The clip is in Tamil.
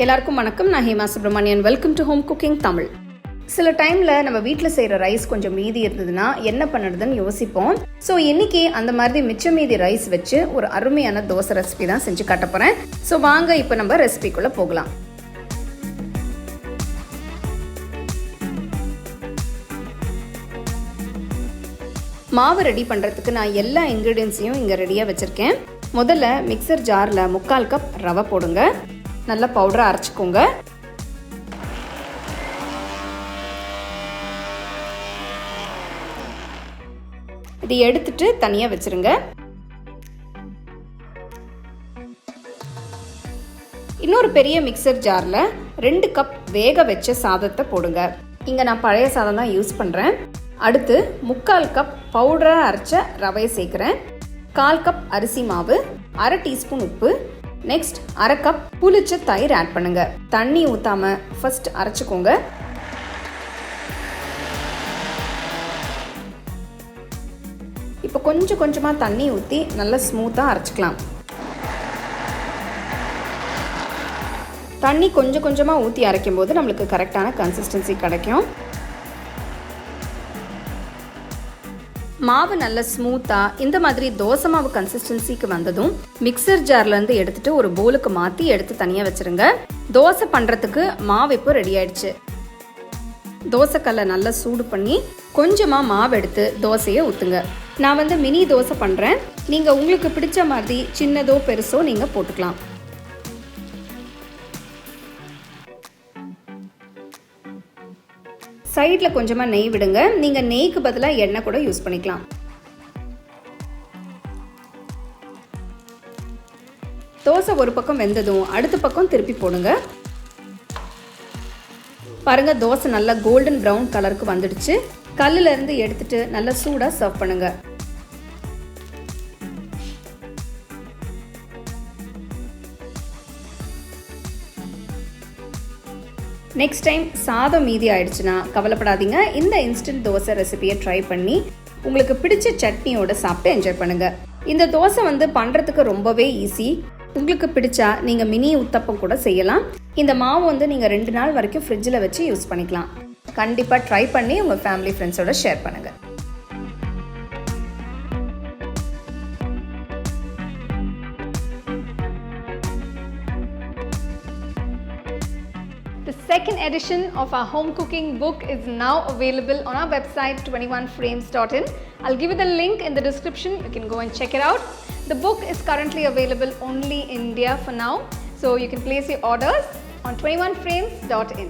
எல்லாருக்கும் வணக்கம். நான் Hema Subramanian. Welcome to home cooking Tamil. சில டைமில் நம்ம வீட்டில் செய்கிற ரைஸ் கொஞ்சம் மீதி இருந்ததுன்னா என்ன பண்ணுறதுன்னு யோசிப்போம். ஸோ இன்னைக்கு அந்த மாதிரி மிச்சம் மீதி ரைஸ் வச்சு ஒரு அருமையான தோசை ரெசிபி தான் செஞ்சு காட்ட போகிறேன். ஸோ வாங்க இப்போ நம்ம ரெசிபிக்குள்ளே போகலாம். மாவு ரெடி பண்ணுறதுக்கு நான் எல்லா இன்க்ரீடியன்ஸையும் இங்கே ரெடியாக வச்சுருக்கேன். முதல்ல மிக்சர் ஜாரில் 3/4 கப் ரவை போடுங்க. நல்லா பவுடராக அரைச்சிக்கோங்க. இது எடுத்துட்டு தனியாக வச்சுருங்க. இன்னொரு பெரிய மிக்சர் ஜாரில் 2 கப் வேக வச்ச சாதத்தை போடுங்க. இங்கே நான் பழைய சாதம் தான் யூஸ் பண்ணுறேன். அடுத்து 3/4 கப் பவுடராக அரைச்ச ரவையை சேர்க்குறேன். 1/4 கப் அரிசி மாவு, 1/2 டீஸ்பூன் உப்பு, நெக்ஸ்ட் 1/2 கப் புளிச்ச தயிர் ஆட் பண்ணுங்க. தண்ணி ஊற்றாம ஃபர்ஸ்ட் அரைச்சிக்கோங்க. இப்போ கொஞ்சம் கொஞ்சமாக தண்ணி ஊற்றி நல்லா ஸ்மூத்தாக அரைச்சிக்கலாம். தண்ணி கொஞ்சம் கொஞ்சமாக ஊற்றி அரைக்கும் போது நம்மளுக்கு கரெக்டான கன்சிஸ்டன்சி கிடைக்கும். மாவு நல்ல ஸ்மூத்தாக இந்த மாதிரி தோசை மாவு கன்சிஸ்டன்சிக்கு வந்ததும் மிக்சர் ஜார்லேருந்து எடுத்துட்டு ஒரு பவுலுக்கு மாற்றி எடுத்து தனியாக வச்சுருங்க. தோசை பண்ணுறதுக்கு மாவு இப்போ ரெடி ஆயிடுச்சு. தோசைக்கல்லை நல்லா சூடு பண்ணி கொஞ்சமாக மாவு எடுத்து தோசையை ஊற்றுங்க. நான் மினி தோசை பண்ணுறேன். நீங்கள் உங்களுக்கு பிடிச்ச மாதிரி சின்னதோ பெருசோ நீங்கள் போட்டுக்கலாம். சைடில் கொஞ்சமாக நெய் விடுங்க. நீங்கள் நெய்க்கு பதிலாக எண்ணெய் கூட யூஸ் பண்ணிக்கலாம். தோசை ஒரு பக்கம் வெந்ததும் அடுத்த பக்கம் திருப்பி போடுங்க. பாருங்க, தோசை நல்லா கோல்டன் ப்ரௌன் கலருக்கு வந்துடுச்சு. கல்லுல இருந்து எடுத்துட்டு நல்லா சூடாக சர்வ் பண்ணுங்க. நெக்ஸ்ட் டைம் சாதம் மீதி ஆயிடுச்சுன்னா கவலைப்படாதீங்க. இந்த இன்ஸ்டன்ட் தோசை ரெசிபியை ட்ரை பண்ணி உங்களுக்கு பிடிச்ச சட்னியோட சாப்பிட்டு என்ஜாய் பண்ணுங்க. இந்த தோசை பண்ணுறதுக்கு ரொம்பவே ஈஸி. உங்களுக்கு பிடிச்சா நீங்கள் மினி உத்தப்பம் கூட செய்யலாம். இந்த மாவு நீங்கள் 2 நாள் வரைக்கும் ஃப்ரிட்ஜில் வச்சு யூஸ் பண்ணிக்கலாம். கண்டிப்பாக ட்ரை பண்ணி உங்கள் ஃபேமிலி ஃப்ரெண்ட்ஸோட ஷேர் பண்ணுங்கள். The second edition of our home cooking book is now available on our website 21frames.in. I'll give you the link in the description. You can go and check it out. The book is currently available only in India for now, so you can place your orders on 21frames.in.